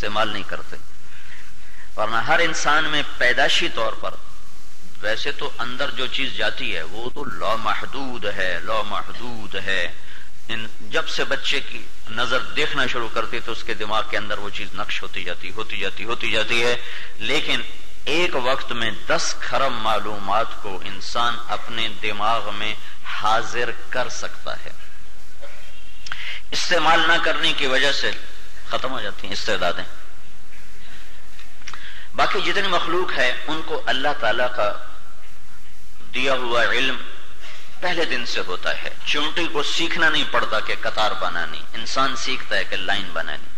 استعمال نہیں کرتے. ورنہ ہر انسان میں پیدائشی طور پر ویسے تو اندر جو چیز جاتی ہے وہ تو لامحدود ہے. جب سے بچے کی نظر دیکھنا شروع کرتی تو اس کے دماغ کے اندر وہ چیز نقش ہوتی جاتی ہے. لیکن ایک وقت میں 10 کھرب معلومات کو انسان اپنے دماغ میں حاضر کر سکتا ہے. استعمال نہ کرنے کی وجہ سے ختم ہو جاتی ہیں استعدادیں. باقی جتنی مخلوق ہے ان کو اللہ تعالی کا دیا ہوا علم پہلے دن سے ہوتا ہے. چونٹی کو سیکھنا نہیں پڑتا کہ قطار بنانی، انسان سیکھتا ہے کہ لائن بنانی.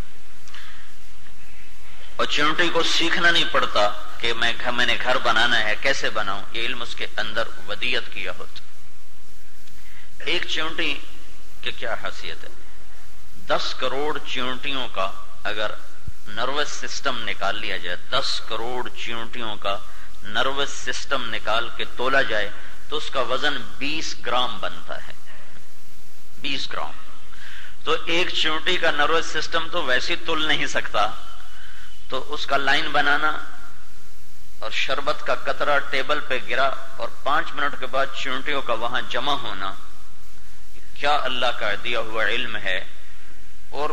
اور چونٹی کو سیکھنا نہیں پڑتا کہ میں نے گھر بنانا ہے کیسے بناؤں، یہ علم اس کے اندر ودیت کیا ہوتا. ایک چونٹی کی کیا حیثیت ہے؟ 10 کروڑ چونٹیوں کا اگر نروس سسٹم نکال لیا جائے، 10 کروڑ چونٹیوں کا نروس سسٹم نکال کے تولا جائے تو اس کا وزن 20 گرام بنتا ہے. 20 گرام. تو ایک چونٹی کا نروس سسٹم تو ویسے تل نہیں سکتا، تو اس کا لائن بنانا اور شربت کا قطرہ ٹیبل پہ گرا اور 5 منٹ کے بعد چونٹیوں کا وہاں جمع ہونا، کیا اللہ کا دیا ہوا علم ہے. اور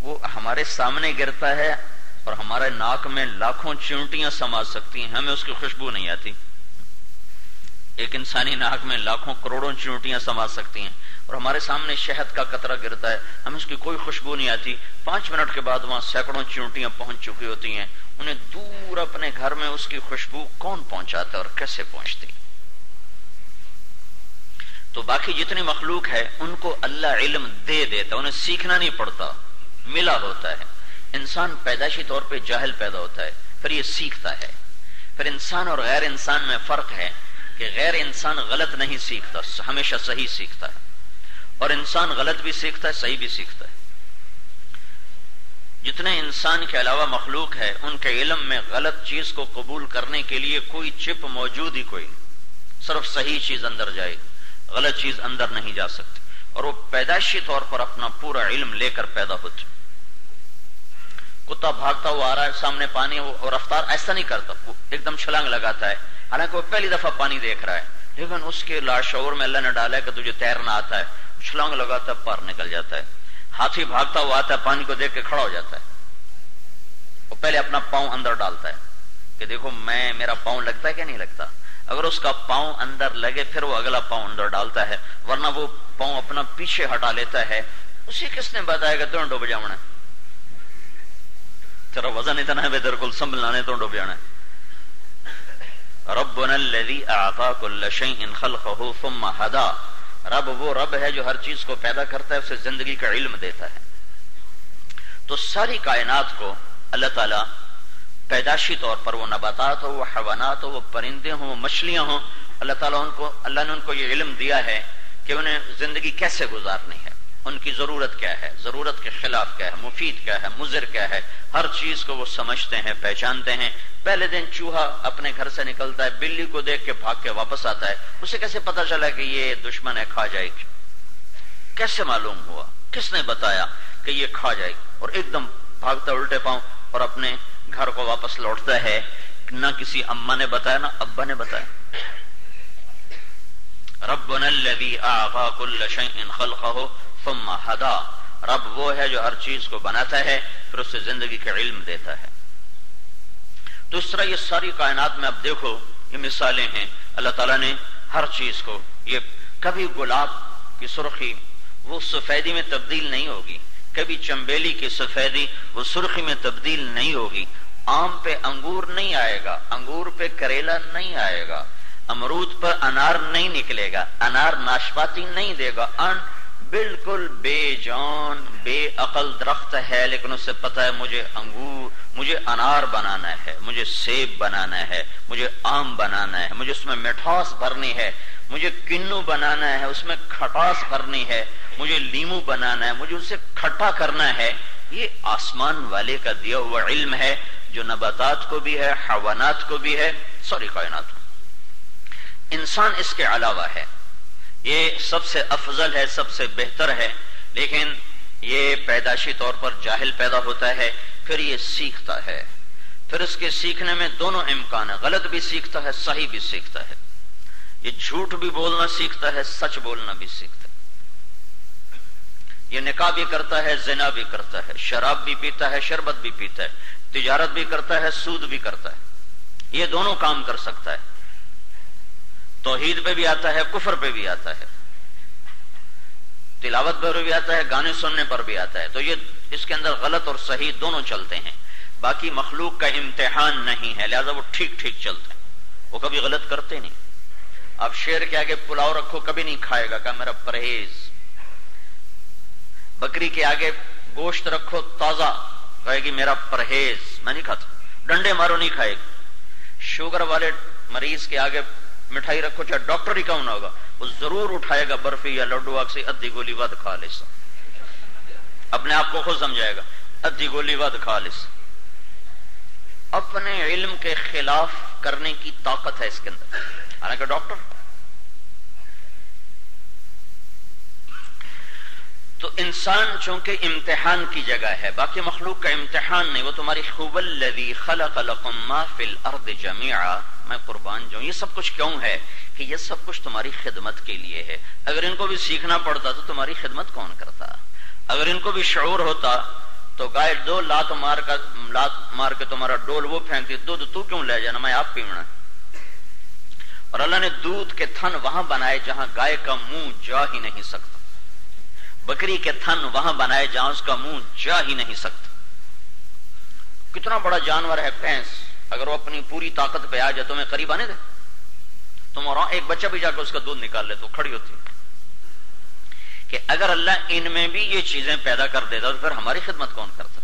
وہ ہمارے سامنے گرتا ہے اور ہمارے ناک میں لاکھوں چونٹیاں سما سکتی ہیں، ہمیں اس کی خوشبو نہیں آتی. ایک انسانی ناک میں لاکھوں کروڑوں چونٹیاں سما سکتی ہیں اور ہمارے سامنے شہد کا قطرہ گرتا ہے، ہمیں اس کی کوئی خوشبو نہیں آتی. 5 منٹ کے بعد وہاں سینکڑوں چونٹیاں پہنچ چکی ہوتی ہیں. انہیں دور اپنے گھر میں اس کی خوشبو کون پہنچاتا ہے اور کیسے پہنچتی؟ تو باقی جتنی مخلوق ہے ان کو اللہ علم دے دیتا، انہیں سیکھنا نہیں پڑتا، ملا ہوتا ہے. انسان پیدائشی طور پہ جاہل پیدا ہوتا ہے، پھر یہ سیکھتا ہے. پھر انسان اور غیر انسان میں فرق ہے کہ غیر انسان غلط نہیں سیکھتا، ہمیشہ صحیح سیکھتا ہے، اور انسان غلط بھی سیکھتا ہے صحیح بھی سیکھتا ہے. جتنے انسان کے علاوہ مخلوق ہے ان کے علم میں غلط چیز کو قبول کرنے کے لیے کوئی چپ موجود ہی کوئی، صرف صحیح چیز اندر جائے گی، غلط چیز اندر نہیں جا سکتی. اور وہ پیدائشی طور پر اپنا پورا علم لے کر پیدا ہوتی. کتا بھاگتا ہوا آ رہا ہے، سامنے پانی، وہ رفتار ایسا نہیں کرتا، وہ ایک دم چھلانگ لگاتا ہے، حالانکہ وہ پہلی دفعہ پانی دیکھ رہا ہے، لیکن اس کے لاشعور میں اللہ نے ڈالا ہے کہ تجھے تیرنا آتا ہے، چھلانگ لگاتا ہے، پار نکل جاتا ہے. ہاتھی بھاگتا ہوا آتا ہے، پانی کو دیکھ کے کھڑا ہو جاتا ہے، وہ پہلے اپنا پاؤں اندر ڈالتا ہے کہ دیکھو میرا پاؤں لگتا ہے کہ نہیں لگتا. اگر اس کا پاؤں اندر لگے پھر وہ اگلا پاؤں اندر ڈالتا ہے، ورنہ وہ پاؤں اپنا پیچھے ہٹا لیتا ہے. اسی کس نے بتایا کہ تو ڈوب جانا ہے، تیرا وزن اتنا ہے تیرے کو سنبھلنا ہے تو ڈوب جانا ہے. ربنا الذی اعطى كل شيء خلقه ثم هدى. رب وہ رب ہے جو ہر چیز کو پیدا کرتا ہے، اسے زندگی کا علم دیتا ہے. تو ساری کائنات کو اللہ تعالیٰ پیدائشی طور پر، وہ نباتات ہو، وہ حیوانات ہو، وہ پرندے ہوں، وہ مچھلیاں ہوں، اللہ نے ان کو یہ علم دیا ہے کہ انہیں زندگی کیسے گزارنی ہے، ان کی ضرورت کیا ہے، ضرورت کے خلاف کیا ہے، مفید کیا ہے، مضر کیا ہے. ہر چیز کو وہ سمجھتے ہیں، پہچانتے ہیں. پہلے دن چوہا اپنے گھر سے نکلتا ہے، بلی کو دیکھ کے بھاگ کے واپس آتا ہے، اسے کیسے پتا چلا کہ یہ دشمن ہے، کھا جائے گی؟ کیسے معلوم ہوا؟ کس نے بتایا کہ یہ کھا جائے گی؟ اور ایک دم بھاگتا الٹے پاؤں اور اپنے گھر کو واپس لوٹتا ہے. نہ کسی اماں نے بتایا نہ ابا نے بتایا. ربنا الذی اعطى كل شيء خلقه ثم هدى. رب وہ ہے جو ہر چیز کو بناتا ہے پھر اسے زندگی کا علم دیتا ہے. تو اس طرح یہ ساری کائنات میں اب دیکھو یہ مثالیں ہیں. اللہ تعالیٰ نے ہر چیز کو، یہ کبھی گلاب کی سرخی وہ سفیدی میں تبدیل نہیں ہوگی، کبھی چمبیلی کی سفیدی وہ سرخی میں تبدیل نہیں ہوگی. آم پہ انگور نہیں آئے گا، انگور پہ کریلا نہیں آئے گا، امرود پر انار نہیں نکلے گا، انار ناشپاتی نہیں دے گا. بالکل بے جان بے عقل درخت ہے، لیکن اسے پتا ہے مجھے انار بنانا ہے، مجھے سیب بنانا ہے، مجھے آم بنانا ہے، مجھے اس میں مٹھاس بھرنی ہے، مجھے کنو بنانا ہے، اس میں کھٹاس بھرنی ہے، مجھے لیمو بنانا ہے، مجھے اسے کھٹا کرنا ہے. یہ آسمان والے کا دیا ہوا علم ہے جو نباتات کو بھی ہے، حیوانات کو بھی ہے، ساری کائنات کو. انسان اس کے علاوہ ہے، یہ سب سے افضل ہے، سب سے بہتر ہے، لیکن یہ پیدائشی طور پر جاہل پیدا ہوتا ہے. پھر یہ سیکھتا ہے، پھر اس کے سیکھنے میں دونوں امکان ہیں، غلط بھی سیکھتا ہے، صحیح بھی سیکھتا ہے، یہ جھوٹ بھی بولنا سیکھتا ہے، سچ بولنا بھی سیکھتا ہے، یہ نکاح بھی کرتا ہے، زنا بھی کرتا ہے، شراب بھی پیتا ہے، شربت بھی پیتا ہے، تجارت بھی کرتا ہے، سود بھی کرتا ہے، یہ دونوں کام کر سکتا ہے، توحید پہ بھی آتا ہے، کفر پہ بھی آتا ہے، تلاوت پر بھی آتا ہے، گانے سننے پر بھی آتا ہے، تو یہ اس کے اندر غلط اور صحیح دونوں چلتے ہیں، باقی مخلوق کا امتحان نہیں ہے، لہذا وہ ٹھیک ٹھیک چلتے ہیں، وہ کبھی غلط کرتے نہیں۔ آپ شیر کے آگے پلاؤ رکھو کبھی نہیں کھائے گا، کہ میرا پرہیز، بکری کے آگے گوشت رکھو تازہ، کہے گی میرا پرہیز، میں نہیں کھاتا، ڈنڈے مارو نہیں کھائے گی۔ شوگر والے مریض کے آگے مٹھائی رکھو، چاہے ڈاکٹر ہی کیوں نہ ہوگا، وہ ضرور اٹھائے گا برفی یا لڈو آگ سے ادھی گولی ود کھا لے سا، اپنے آپ کو خود سمجھائے گا ادھی گولی ود کھا لے سا۔ اپنے علم کے خلاف کرنے کی طاقت ہے اس کے اندر، حالانکہ ڈاکٹر۔ تو انسان چونکہ امتحان کی جگہ ہے، باقی مخلوق کا امتحان نہیں، وہ تمہاری هو الذی خلق لکم ما فی الارض جمیعا، میں قربان جاؤں، یہ سب کچھ کیوں ہے کہ یہ سب کچھ تمہاری خدمت کے لیے ہے۔ اگر ان کو بھی سیکھنا پڑتا تو تمہاری خدمت کون کرتا؟ اگر ان کو بھی شعور ہوتا تو گائے دو لات مار کے تمہارا ڈول وہ پھینکتی، دودھ تو کیوں لے جانا، میں آپ پینا۔ اور اللہ نے دودھ کے تھن وہاں بنائے جہاں گائے کا منہ جا ہی نہیں سکتا، بکری کے تھن وہاں بنائے جہاں اس کا منہ جا ہی نہیں سکتا۔ کتنا بڑا جانور ہے بھینس، اگر وہ اپنی پوری طاقت پہ آ جائے تمہیں قریب آنے دے؟ تم اور ایک بچہ بھی جا کے اس کا دودھ نکال لے تو کھڑی ہوتی کہ اگر اللہ ان میں بھی یہ چیزیں پیدا کر دیتا تو پھر ہماری خدمت کون کرتا؟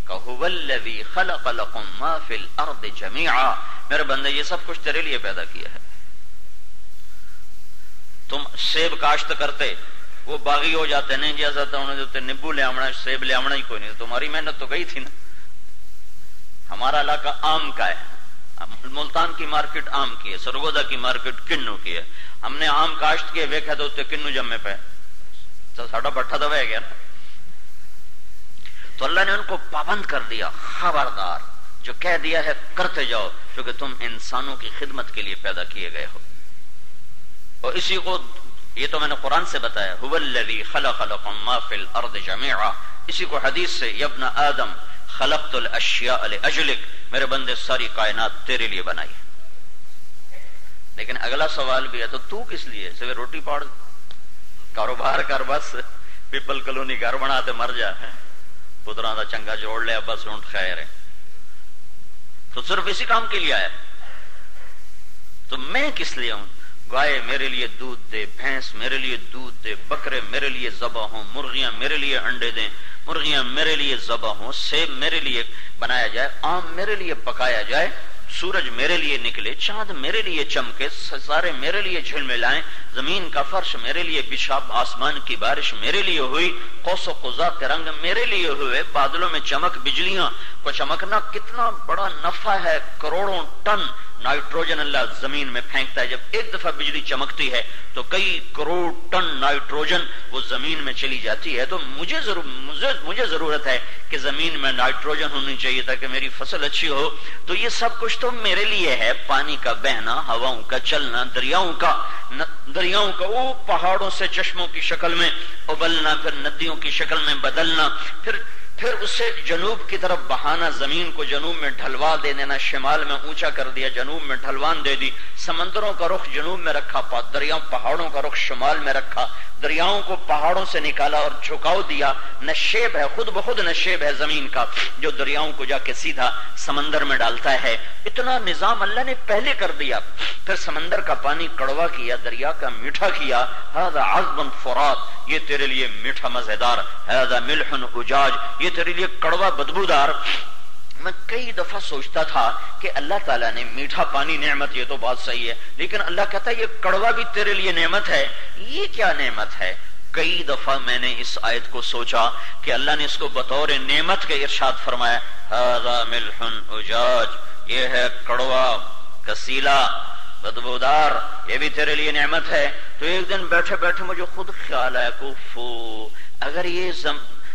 هو الذی خلق لکم ما فی الارض جمیعا، میرے بندے یہ سب کچھ تیرے لیے پیدا کیا ہے۔ تم سیب کاشت کرتے، وہ باغی ہو جاتے، نہیں جی حضرت انہوں نے نیبو لے آمنا، سیب لے آمنا ہی کوئی نہیں، تمہاری محنت تو گئی تھی نا۔ ہمارا علاقہ آم کا ہے، ملتان کی مارکیٹ آم کی ہے، سرگودا کی مارکیٹ کنو کی ہے، ہم نے آم کاشت کیے ویکھا تو کنو جمے پہ تو ساڈا بٹھا تو بہ گیا نا۔ تو اللہ نے ان کو پابند کر دیا، خبردار، جو کہہ دیا ہے کرتے جاؤ، کیونکہ تم انسانوں کی خدمت کے لیے پیدا کیے گئے ہو۔ اور اسی کو، یہ تو میں نے قرآن سے بتایا، هو الذی خلق لکم ما فی الارض جمیعا، اسی کو حدیث سے، یا ابن آدم خلقت الاشیاء لاجلک، میرے بندے ساری کائنات تیرے لیے بنائی۔ لیکن اگلا سوال بھی ہے، تو کس لیے؟ صرف روٹی پاڑ، کاروبار کر، بس پیپل کلونی گھر بنا تے مر جا، پتراں دا چنگا جوڑ لیا بس ہوں خیر ہے، تو صرف اسی کام کے لیے آیا۔ تو میں کس لیے ہوں؟ گائے میرے لیے دودھ دے، بھینس میرے لیے دودھ دے، بکرے میرے لیے ذبح ہوں، مرغیاں میرے لیے انڈے دیں، مرغیاں میرے لیے ذبح ہوں، سیب میرے لیے بنایا جائے، آم میرے لیے پکایا جائے، سورج میرے لیے نکلے، چاند میرے لیے چمکے، ستارے میرے لیے جھلملائیں، زمین کا فرش میرے لیے بچھا، آسمان کی بارش میرے لیے ہوئی، قوس و قزح کے رنگ میرے لیے ہوئے، بادلوں میں چمک، بجلیاں کو چمکنا کتنا بڑا نفع ہے، کروڑوں ٹن نائٹروجن اللہ زمین میں پھینکتا ہے۔ جب ایک دفعہ بجلی چمکتی ہے تو کئی کروڑ ٹن نائٹروجن وہ زمین میں چلی جاتی ہے۔ تو مجھے ضرورت ہے کہ زمین میں نائٹروجن ہونی چاہیے تاکہ میری فصل اچھی ہو۔ تو یہ سب کچھ تو میرے لیے ہے، پانی کا بہنا، ہواؤں کا چلنا، دریاؤں کا وہ پہاڑوں سے چشموں کی شکل میں ابلنا، پھر ندیوں کی شکل میں بدلنا، پھر اسے جنوب کی طرف بہانا، زمین کو جنوب میں ڈھلوا دے دینا، شمال میں اونچا کر دیا، جنوب میں ڈھلوان دے دی، سمندروں کا رخ جنوب میں رکھا، پہاڑوں کا رخ شمال میں رکھا، دریاؤں کو پہاڑوں سے نکالا اور جھکاؤ دیا۔ نشیب ہے، خود بخود نشیب ہے زمین کا، جو دریاؤں کو جا کے سیدھا سمندر میں ڈالتا ہے۔ اتنا نظام اللہ نے پہلے کر دیا، پھر سمندر کا پانی کڑوا کیا، دریا کا میٹھا کیا۔ ھذا عذب فرات، یہ تیرے لیے میٹھا مزیدار، ھذا ملح اجاج، یہ تیرے لیے کڑوا بدبودار۔ میں کئی دفعہ سوچتا تھا کہ اللہ تعالیٰ نے میٹھا پانی نعمت، یہ تو بات صحیح ہے، لیکن اللہ کہتا ہے یہ کڑوا بھی تیرے لیے نعمت ہے، یہ کیا نعمت ہے؟ کئی دفعہ میں نے اس آیت کو سوچا کہ اللہ نے اس کو بطور نعمت کے ارشاد فرمایا، ھذا ملح اجاج، یہ ہے کڑوا کسیلا بدبودار، یہ بھی تیرے لیے نعمت ہے۔ تو ایک دن بیٹھے بیٹھے مجھے خود خیال آیا کہ اگر یہ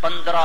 15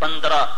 15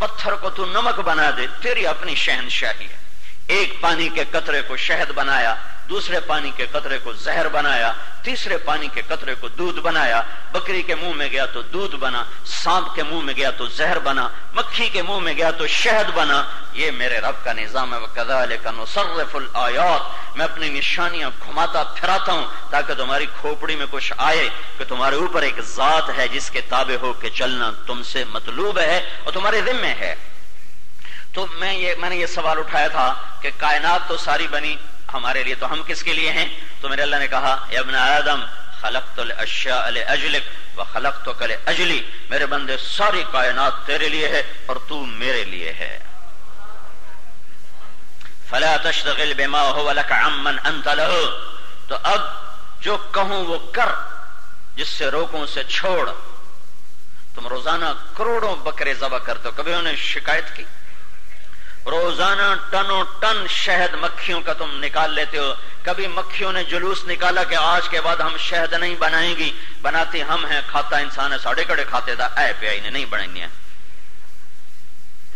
پتھر کو تو نمک بنا دے، تیری اپنی شہنشاہی ہے۔ ایک پانی کے قطرے کو شہد بنایا، دوسرے پانی کے قطرے کو زہر بنایا، تیسرے پانی کے قطرے کو دودھ بنایا۔ بکری کے منہ میں گیا تو دودھ بنا، سانپ کے منہ میں گیا تو زہر بنا، مکھی کے منہ میں گیا تو شہد بنا۔ یہ میرے رب کا نظام ہے۔ وَكَذَلِكَ نُصَرِّفُ الْآيَاتِ، میں اپنی نشانیاں گھماتا پھراتا ہوں تاکہ تمہاری کھوپڑی میں کچھ آئے کہ تمہارے اوپر ایک ذات ہے جس کے تابع ہو کے چلنا تم سے مطلوب ہے اور تمہارے ذمہ ہے۔ تو میں نے یہ سوال اٹھایا تھا کہ کائنات تو ساری بنی ہمارے لیے، تو ہم کس کے لیے ہیں؟ تو میرے اللہ نے کہا یا ابن آدم خلقت الاشیاء لاجلک وخلقتک لاجلی، میرے بندے ساری کائنات تیرے لیے ہے اور تو میرے لیے ہے۔ فلا تشتغل بما هو لك عمن انت له، تو اب جو کہوں وہ کر، جس سے روکوں سے چھوڑ۔ تم روزانہ کروڑوں بکرے ذبح کرتے ہو، کبھی انہیں شکایت کی؟ روزانہ ٹنوں ٹن شہد مکھیوں کا تم نکال لیتے ہو، کبھی مکھیوں نے جلوس نکالا کہ آج کے بعد ہم شہد نہیں بنائیں گی، بناتی ہم ہیں، کھاتا انسان ہے، ساڑھے کڑے کھاتے تھا، اے پیائی نے نہیں بنائیں گے۔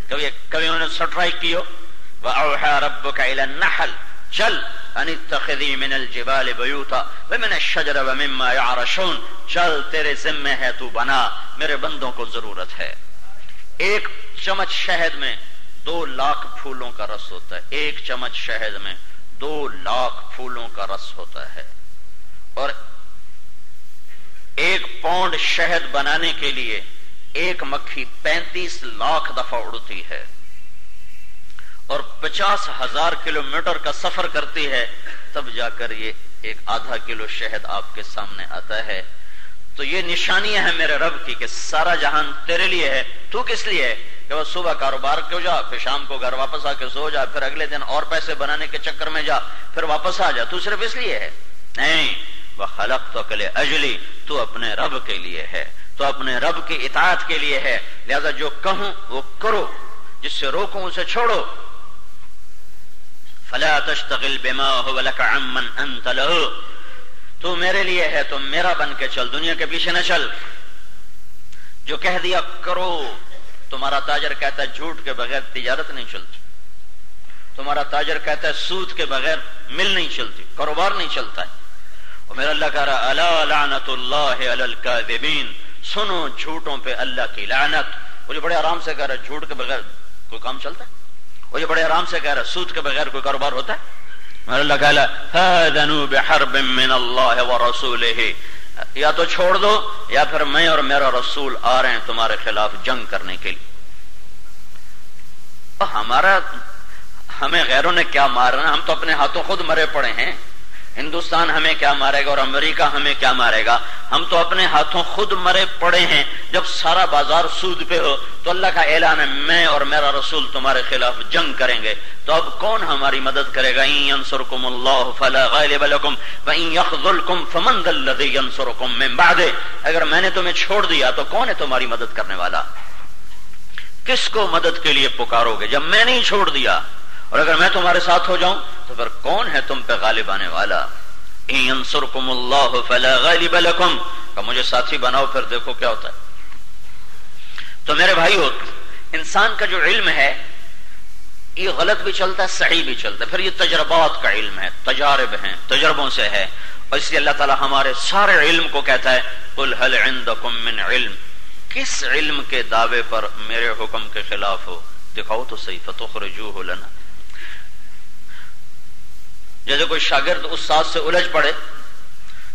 کبھی انہوں نے سٹرائک کی ہو، وَأَوْحَى رَبُّكَ إِلَى النَّحْلِ چل ان اتخذی من الجبال بیوتا ومن الشجر ومما یعرشون، چل تیرے ذمہ ہے تو بنا، میرے بندوں کو ضرورت ہے۔ ایک چمچ شہد میں 2 لاکھ پھولوں کا رس ہوتا ہے، ایک چمچ شہد میں 2 لاکھ پھولوں کا رس ہوتا ہے، اور 1 پاؤنڈ شہد بنانے کے لیے ایک مکھی 35 لاکھ دفعہ اڑتی ہے اور 50,000 کلومیٹر کا سفر کرتی ہے، تب جا کر یہ 1/2 کلو شہد آپ کے سامنے آتا ہے۔ تو یہ نشانیاں ہیں میرے رب کی کہ سارا جہان تیرے لیے ہے، تو کس لیے ہے؟ کہ وہ صبح کاروبار کو جا، پھر شام کو گھر واپس آ کے سو جا، پھر اگلے دن اور پیسے بنانے کے چکر میں جا، پھر واپس آ جا، تو صرف اس لیے ہے؟ نہیں، وَخَلَقْتُكَ لِأَجْلِي، تو اپنے رب کے لیے ہے، تو اپنے رب کی اطاعت کے لیے ہے، لہذا جو کہوں وہ کرو، جس سے روکوں اسے چھوڑو۔ فَلَا تَشْتَغِلْ بِمَا هُوَ لَكَ عَمَّنْ أَنْتَ لَهُ، تو میرے لیے ہے، تو میرا بن کے چل، دنیا کے پیچھے نہ چل۔ جو کہہ دیا کرو، تمہارا تاجر کہتا ہے جھوٹ کے بغیر تجارت نہیں چلتی، تمہارا تاجر کہتا ہے سود کے بغیر مل نہیں چلتی، کاروبار نہیں چلتا ہے۔ اور میرا اللہ کہہ رہا الا لعنت اللہ علی الکاذبین، سنو جھوٹوں پہ اللہ کی لعنت۔ وہ جو بڑے آرام سے کہہ رہا ہے جھوٹ کے بغیر کوئی کام چلتا ہے، وہ جو بڑے آرام سے کہہ رہا ہے سود کے بغیر کوئی کاروبار ہوتا ہے۔ میرا اللہ کہہ رہا فاذنوا بحرب من اللہ ورسولہ، یا تو چھوڑ دو یا پھر میں اور میرا رسول آ رہے ہیں تمہارے خلاف جنگ کرنے کے لیے۔ ہمیں غیروں نے کیا مارنا، ہم تو اپنے ہاتھوں خود مرے پڑے ہیں۔ ہندوستان ہمیں کیا مارے گا اور امریکہ ہمیں کیا مارے گا، ہم تو اپنے ہاتھوں خود مرے پڑے ہیں۔ جب سارا بازار سود پہ ہو تو اللہ کا اعلان ہے میں اور میرا رسول تمہارے خلاف جنگ کریں گے، تو اب کون ہماری مدد کرے گا؟ ان ینصرکم اللہ فلا غالب لکم وان یخذلکم فمن ذا الذی ینصرکم من بعدہ، اگر میں نے تمہیں چھوڑ دیا تو کون ہے تمہاری مدد کرنے والا؟ کس کو مدد کے لیے پکارو گے جب میں نہیں چھوڑ دیا؟ اور اگر میں تمہارے ساتھ ہو جاؤں تو پھر کون ہے تم پہ غالب آنے والا؟ ان ینصرکم اللہ فلا غالب لکم، کہ مجھے ساتھی بناؤ پھر دیکھو کیا ہوتا ہے۔ تو میرے بھائیو، انسان کا جو علم ہے یہ غلط بھی چلتا ہے صحیح بھی چلتا ہے، پھر یہ تجربات کا علم ہے، تجارب ہیں، تجربوں سے ہے، اور اس لیے اللہ تعالی ہمارے سارے علم کو کہتا ہے قل هل عندکم من علم، کس علم کے دعوے پر میرے حکم کے خلاف ہو، دکھاؤ تو صحیح، فتخرجوہ لنا۔ جیسے کوئی شاگرد استاد سے الجھ پڑے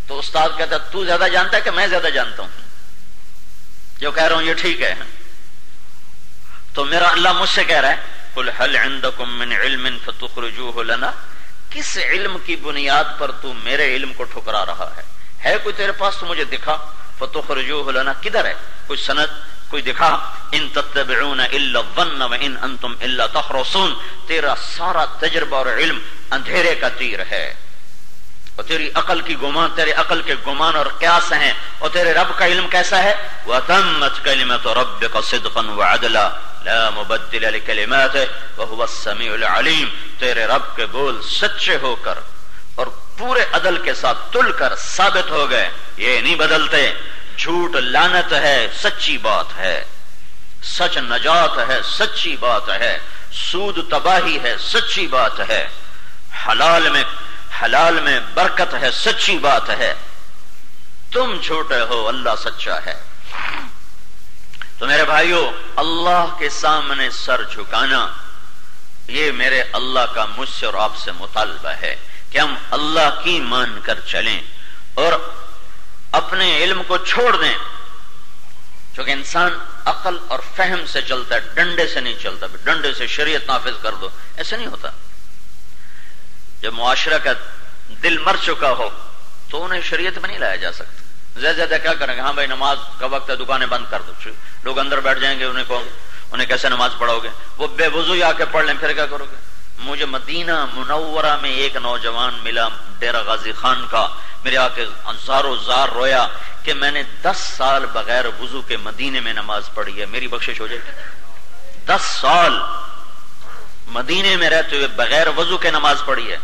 تو استاد کہتا ہے تو زیادہ جانتا ہے کہ میں زیادہ جانتا ہوں، جو کہہ رہا ہوں یہ ٹھیک ہے۔ تو میرا اللہ مجھ سے کہہ رہا ہے قل هل عندکم من علم فتخرجوہ لنا، کس علم کی بنیاد پر تو میرے علم کو ٹھکرا رہا ہے کوئی تیرے پاس تو مجھے دکھا، فتخرجوہ لنا، کدھر ہے کوئی سند، کوئی دکھا۔ ان تتبعون الا الظن وان انتم الا تخرصون، تیرا سارا تجربہ اور علم اندھیرے کا تیر ہے، اور تیری عقل کی گمان، تیرے عقل کے گمان اور قیاس ہیں، اور تیرے رب کا علم کیسا ہے؟ وَتَمَّتْ كَلِمَةُ رَبِّكَ صِدْقًا وَعَدْلًا لَا مُبَدِّلَ لِكَلِمَاتِهِ وَهُوَ السَّمِيعُ الْعَلِيمُ، تیرے رب کے بول سچے ہو کر اور پورے عدل کے ساتھ تل کر ثابت ہو گئے، یہ نہیں بدلتے، جھوٹ لعنت ہے، سچی بات ہے۔ سچ نجات ہے، سچی بات ہے، سود تباہی ہے، سچی بات ہے، حلال میں برکت ہے، سچی بات ہے، تم جھوٹے ہو، اللہ سچا ہے۔ تو میرے بھائیوں، اللہ کے سامنے سر جھکانا یہ میرے اللہ کا مجھ سے اور آپ سے مطالبہ ہے کہ ہم اللہ کی مان کر چلیں اور اپنے علم کو چھوڑ دیں، کیونکہ انسان عقل اور فہم سے چلتا ہے، ڈنڈے سے نہیں چلتا۔ ڈنڈے سے شریعت نافذ کر دو، ایسا نہیں ہوتا۔ جب معاشرہ کا دل مر چکا ہو تو انہیں شریعت میں نہیں لایا جا سکتا۔ زیادہ کیا کریں گے؟ ہاں بھائی نماز کا وقت ہے، دکانیں بند کر دو، لوگ اندر بیٹھ جائیں گے، انہیں کیسے نماز پڑھاؤ گے؟ وہ بے وضو آ کے پڑھ لیں، پھر کیا کرو گے؟ مجھے مدینہ منورہ میں ایک نوجوان ملا ڈیرہ غازی خان کا، میرے آ کے زاروں زار رویا کہ میں نے 10 سال بغیر وضو کے مدینے میں نماز پڑھی ہے، میری بخشش ہو جائے گی؟ 10 سال مدینے میں رہتے ہوئے بغیر وضو کے نماز پڑھی ہے،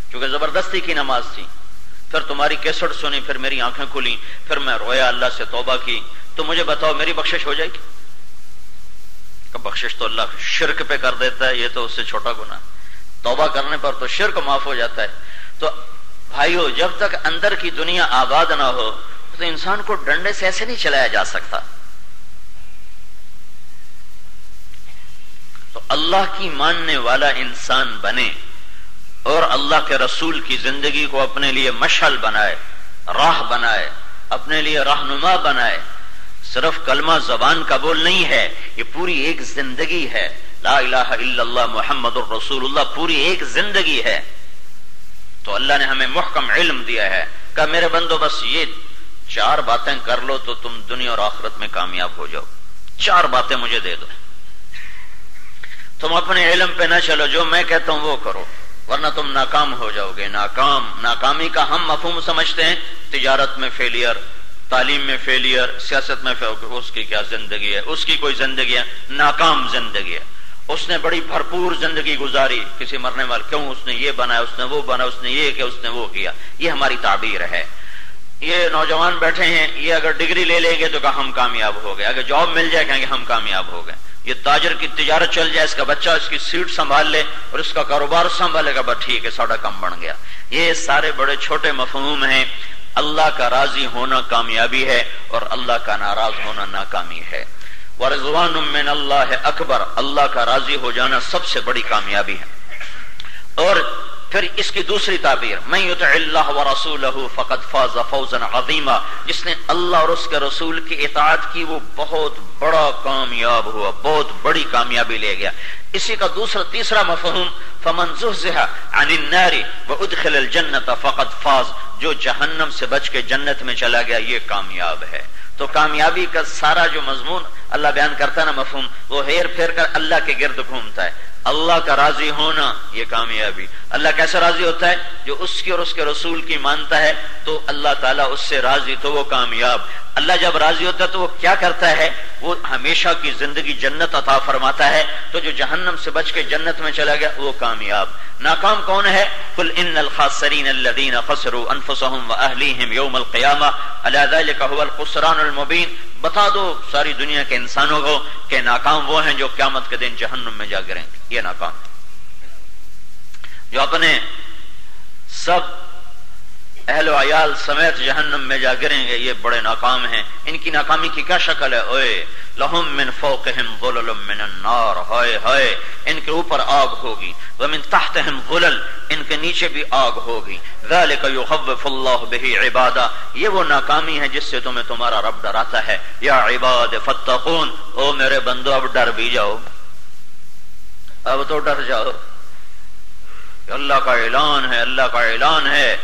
کیونکہ زبردستی کی نماز تھی۔ پھر تمہاری کیسٹ سنی، پھر میری آنکھیں کھلی، پھر میں رویا، اللہ سے توبہ کی، تو مجھے بتاؤ میری بخشش ہو جائے گی؟ کہ بخشش تو اللہ شرک پہ کر دیتا ہے، یہ تو اس سے چھوٹا گناہ، توبہ کرنے پر تو شرک معاف ہو جاتا ہے۔ تو بھائیو، جب تک اندر کی دنیا آباد نہ ہو تو انسان کو ڈنڈے سے ایسے نہیں چلایا جا سکتا۔ تو اللہ کی ماننے والا انسان بنے اور اللہ کے رسول کی زندگی کو اپنے لیے مشعل بنائے، راہ بنائے، اپنے لیے رہنما بنائے۔ صرف کلمہ زبان کا بول نہیں ہے، یہ پوری ایک زندگی ہے۔ لا الہ الا اللہ محمد الرسول اللہ پوری ایک زندگی ہے۔ تو اللہ نے ہمیں محکم علم دیا ہے کہ میرے بندو بس یہ 4 باتیں کر لو تو تم دنیا اور آخرت میں کامیاب ہو جاؤ۔ 4 باتیں مجھے دے دو، تم اپنے علم پہ نہ چلو، جو میں کہتا ہوں وہ کرو، ورنہ تم ناکام ہو جاؤ گے۔ ناکامی کا ہم مفہوم سمجھتے ہیں تجارت میں فیلئر، تعلیم میں فیلئر، سیاست میں اس کی کیا زندگی ہے، اس کی کوئی زندگی ہے، ناکام زندگی ہے، اس نے بڑی بھرپور زندگی گزاری، کسی مرنے والے کیوں اس نے یہ بنایا، اس نے وہ بنایا، اس نے یہ کیا، اس نے وہ کیا، یہ ہماری تعبیر ہے۔ یہ نوجوان بیٹھے ہیں، یہ اگر ڈگری لے لیں گے تو کہ ہم کامیاب ہو گئے، اگر جاب مل جائے کہیں گے ہم کامیاب ہو گئے، یہ تاجر کی تجارت چل جائے، اس کا بچہ اس کی سیٹ سنبھال لے اور اس کا کاروبار سنبھالے گا، بس ٹھیک ہے ساڑھا کم بن گیا۔ یہ سارے بڑے چھوٹے مفہوم ہیں۔ اللہ کا راضی ہونا کامیابی ہے اور اللہ کا ناراض ہونا ناکامی ہے۔ وَرِضْوَانٌ مِّنَ اللَّهِ اکبر، اللہ کا راضی ہو جانا سب سے بڑی کامیابی ہے۔ اور پھر اس کی دوسری تعبیر، مَن يُطِعِ اللَّهَ وَرَسُولَهُ فَقَدْ فَازَ فَوْزًا عَظِيمًا، جس نے اللہ اور اس کے رسول کی اطاعت کی وہ بہت بڑا کامیاب ہوا، بہت بڑی کامیابی لے گیا۔ اسی کا تیسرا مفہوم، فَمَن زُحْزِحَ عَنِ النَّارِ وَأُدْخِلَ الْجَنَّةَ فَقَدْ فَازَ، جو جہنم سے بچ کے جنت میں چلا گیا یہ کامیاب ہے۔ تو کامیابی کا سارا جو مضمون اللہ بیان کرتا ہے نا، مفہوم، وہ ہیر پھیر کر اللہ کے گرد گھومتا ہے۔ اللہ کا راضی ہونا یہ کامیابی۔ اللہ کیسے راضی ہوتا ہے؟ جو اس کی اور اس کے رسول کی مانتا ہے تو اللہ تعالیٰ اس سے راضی، تو وہ کامیاب۔ اللہ جب راضی ہوتا ہے تو وہ کیا کرتا ہے؟ وہ ہمیشہ کی زندگی جنت عطا فرماتا ہے۔ تو جو جہنم سے بچ کے جنت میں چلا گیا وہ کامیاب۔ ناکام کون ہے؟ قل ان الخاسرین الذین خسروا انفسهم واهلیہم یوم القیامہ الا ذلک هو الخسران المبین، بتا دو ساری دنیا کے انسانوں کو کہ ناکام وہ ہیں جو قیامت کے دن جہنم میں جا گریں گے، یہ ناکام۔ جو اپنے سب اہل و عیال سمیت جہنم میں جا گریں گے یہ بڑے ناکام ہیں۔ ان کی ناکامی کی کیا شکل ہے؟ اوئے لہم من فوقہم ظلل من النار، ہائے ہائے ان کے اوپر آگ ہوگی، ومن تحتہم ظلل ان کے نیچے بھی آگ ہوگی، ذالک یخوف اللہ بہ عبادہ، یہ وہ ناکامی ہے جس سے تمہیں تمہارا رب ڈراتا ہے۔ یا عباد فاتقون، او میرے بندو اب ڈر بھی جاؤ، اب تو ڈر جاؤ، اللہ کا اعلان ہے، اللہ کا اعلان ہے۔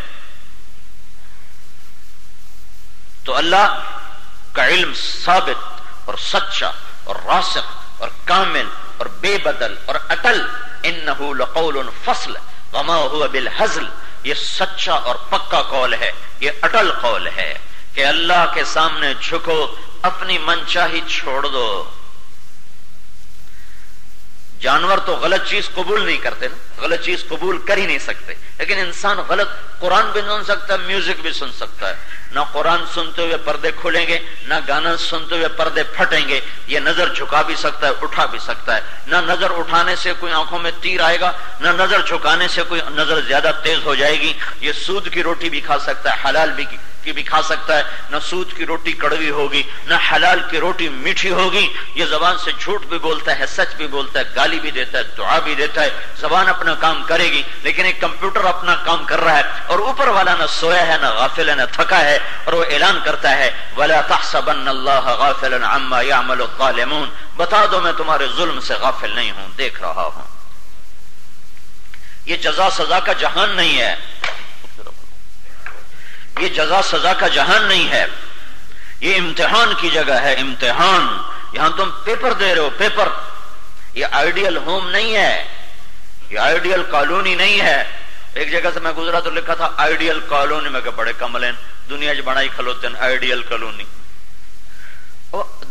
تو اللہ کا علم ثابت اور سچا اور راسخ اور کامل اور بے بدل اور اٹل، انہ لقول فصل وما هو بالہزل، یہ سچا اور پکا قول ہے، یہ اٹل قول ہے کہ اللہ کے سامنے جھکو، اپنی منچاہی چھوڑ دو۔ جانور تو غلط چیز قبول نہیں کرتے نا، غلط چیز قبول کر ہی نہیں سکتے، لیکن انسان غلط قرآن بھی سن سکتا ہے، میوزک بھی سن سکتا ہے، نہ قرآن سنتے ہوئے پردے کھلیں گے، نہ گانا سنتے ہوئے پردے پھٹیں گے. یہ نظر جھکا بھی سکتا ہے، اٹھا بھی سکتا ہے. نہ نظر اٹھانے سے کوئی آنکھوں میں تیر آئے گا، نہ نظر جھکانے سے کوئی نظر زیادہ تیز ہو جائے گی. یہ سود کی روٹی بھی کھا سکتا ہے، حلال کی بھی کھا سکتا ہے. نہ سود کی روٹی کڑوی ہوگی، نہ حلال کی روٹی میٹھی ہوگی. یہ زبان سے جھوٹ بھی بولتا ہے، سچ بھی بولتا ہے، گالی بھی دیتا ہے، دعا بھی دیتا ہے. زبان اپنا کام کرے گی، لیکن ایک کمپیوٹر اپنا کام کر رہا ہے اور اوپر والا نہ سویا ہے، نہ غافل ہے، نہ تھکا ہے، اور وہ اعلان کرتا ہے وَلَا تَحْسَبَنَّ اللَّهَ غَافِلًا عَمَّا يَعْمَلُ الظَّالِمُونَ. بتا دو میں تمہارے ظلم سے غافل نہیں ہوں، دیکھ رہا ہوں. یہ جزا سزا کا جہان نہیں ہے، یہ جزا سزا کا جہان نہیں ہے، یہ امتحان کی جگہ ہے. امتحان. یہاں تم پیپر دے رہے ہو، پیپر. یہ آئیڈیل ہوم نہیں ہے، یہ آئیڈیل کالونی نہیں ہے. ایک جگہ سے میں گزرا تو لکھا تھا آئیڈیل کالونی. میں کہ بڑے کمل ہیں، دنیا جو بڑا ہی کھلوتے ہیں آئیڈیل کالونی.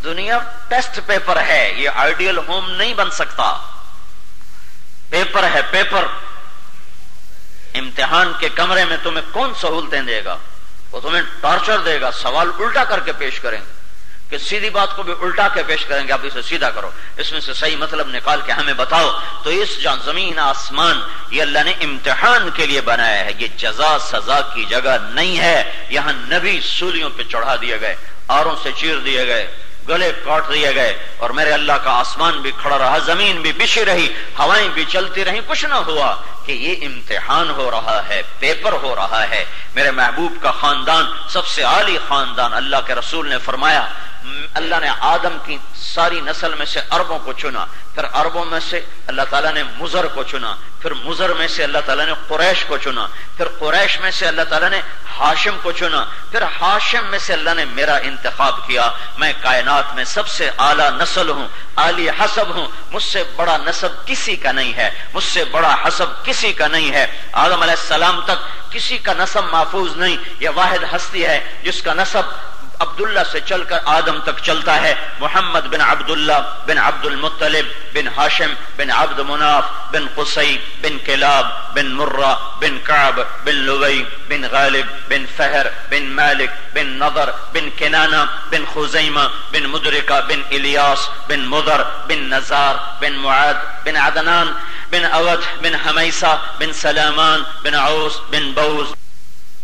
دنیا ٹیسٹ پیپر ہے، یہ آئیڈیل ہوم نہیں بن سکتا. پیپر ہے، پیپر. امتحان کے کمرے میں تمہیں کون سہولتیں دے گا؟ وہ تمہیں ٹارچر دے گا، سوال الٹا کر کے پیش کریں گے کہ سیدھی بات کو بھی الٹا کے پیش کریں گے. آپ اسے سیدھا کرو، اس میں سے صحیح مطلب نکال کے ہمیں بتاؤ. تو اس زمین آسمان یہ اللہ نے امتحان کے لیے بنایا ہے، یہ جزا سزا کی جگہ نہیں ہے. یہاں نبی سولیوں پہ چڑھا دیے گئے، آروں سے چیر دیے گئے، گلے کاٹ دیے گئے، اور میرے اللہ کا آسمان بھی کھڑا رہا، زمین بھی بچھی رہی، ہوائیں بھی چلتی رہیں. کچھ نہ ہوا کہ یہ امتحان ہو رہا ہے، پیپر ہو رہا ہے. میرے محبوب کا خاندان سب سے عالی خاندان. اللہ کے رسول نے فرمایا اللہ نے آدم کی ساری نسل میں سے عربوں کو چنا، پھر عربوں میں سے اللہ تعالیٰ نے مضر کو چنا، پھر مضر میں سے اللہ تعالیٰ نے قریش کو چنا، پھر قریش میں سے اللہ تعالیٰ نے ہاشم کو چنا، پھر ہاشم میں سے اللہ نے میرا انتخاب کیا. میں کائنات میں سب سے اعلیٰ نسل ہوں، عالی حسب ہوں. مجھ سے بڑا نسب کسی کا نہیں ہے، مجھ سے بڑا حسب کسی کا نہیں ہے. آدم علیہ السلام تک کسی کا نسب محفوظ نہیں. یہ واحد ہستی ہے جس کا نسب عبداللہ سے چل کر آدم تک چلتا ہے. محمد بن عبداللہ بن عبد المطلب بن ہاشم بن عبد مناف بن قصی بن کلاب بن مرہ بن کعب بن لوی بن غالب بن فہر بن مالک بن نضر بن کنانہ بن خزیمہ بن مدرکہ بن الیاس بن مضر بن نزار بن معاد بن عدنان بن اود بن حمیسہ بن سلامان بن عوس بن بوز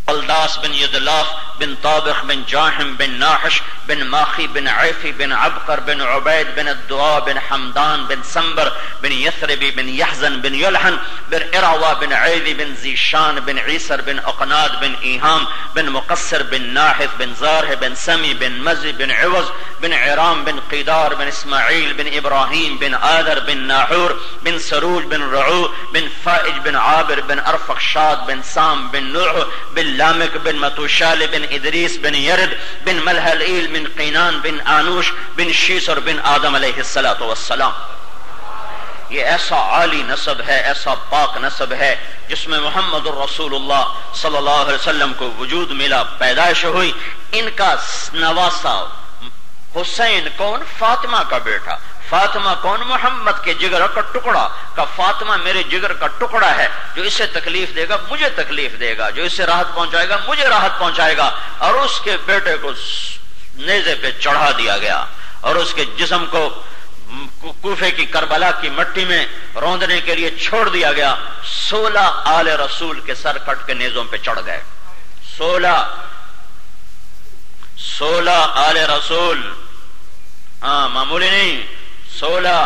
الداس بن یدلاف بن طابخ بن جاحم بن ناحش بن ماخی بن عیفی بن عبقر بن عبید بن الدعاء بن حمدان بن سنبر بن یثربی بن یحزن بن یلحن بن ارعوا بن عیدی بن زیشان بن عیسر بن اقناد بن ایہام بن مقصر بن ناحث بن زارح بن سمی بن مزی بن عوض بن عرام بن قیدار بن اسماعیل بن ابراہیم بن آدر بن ناحور بن سروج بن رعو بن فائج بن عابر بن ارفخشاد بن سام بن نوح بن لامک بن متوشال بن ادریس بن یرد بن ملحلئیل بن قینان بن آنوش بن شیسر بن آدم علیہ السلام. یہ ایسا عالی نسب ہے، ایسا پاک نسب ہے جس میں محمد الرسول اللہ صلی اللہ علیہ وسلم کو وجود ملا، پیدائش ہوئی. ان کا نواسا حسین کون؟ فاطمہ کا بیٹا. فاطمہ کون؟ محمد کے جگر کا ٹکڑا. کا فاطمہ میرے جگر کا ٹکڑا ہے، جو اسے تکلیف دے گا مجھے تکلیف دے گا، جو اسے راحت پہنچائے گا مجھے راحت پہنچائے گا. اور اس کے بیٹے کو نیزے پہ چڑھا دیا گیا اور اس کے جسم کو کوفے کی کربلا کی مٹی میں روندنے کے لیے چھوڑ دیا گیا. 16 آل رسول کے سر کٹ کے نیزوں پہ چڑھ گئے. 16 آل رسول، ہاں معمولی نہیں. 16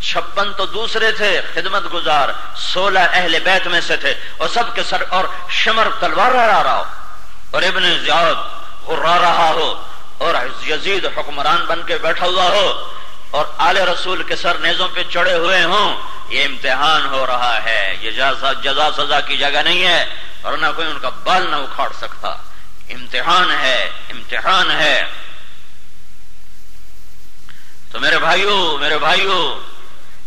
56 تو دوسرے تھے خدمت گزار، 16 اہل بیت میں سے تھے، اور سب کے سر. اور شمر تلوار لہرا رہا ہو، اور ابن زیاد غرا رہا ہو، اور یزید حکمران بن کے بیٹھا ہوا ہو، اور آل رسول کے سر نیزوں پہ چڑھے ہوئے ہوں. یہ امتحان ہو رہا ہے، یہ جزا سزا کی جگہ نہیں ہے، اور نہ کوئی ان کا بال نہ اکھاڑ سکتا. امتحان ہے، امتحان ہے. تو میرے بھائیوں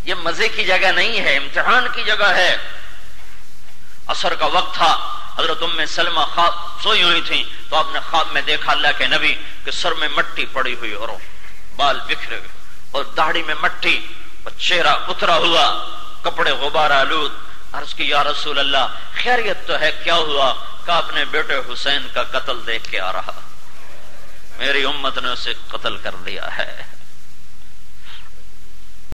یہ مزے کی جگہ نہیں ہے، امتحان کی جگہ ہے. عصر کا وقت تھا، حضرت ام سلمہ خواب سوئی ہوئی تھیں، تو آپ نے خواب میں دیکھا اللہ کے نبی کہ سر میں مٹی پڑی ہوئی اور بال بکھرے ہوئے اور داڑھی میں مٹی اور چہرہ اترا ہوا، کپڑے غبار آلود. عرض کی یا رسول اللہ خیریت تو ہے، کیا ہوا؟ کہا اپنے بیٹے حسین کا قتل دیکھ کے آ رہا، میری امت نے اسے قتل کر دیا ہے۔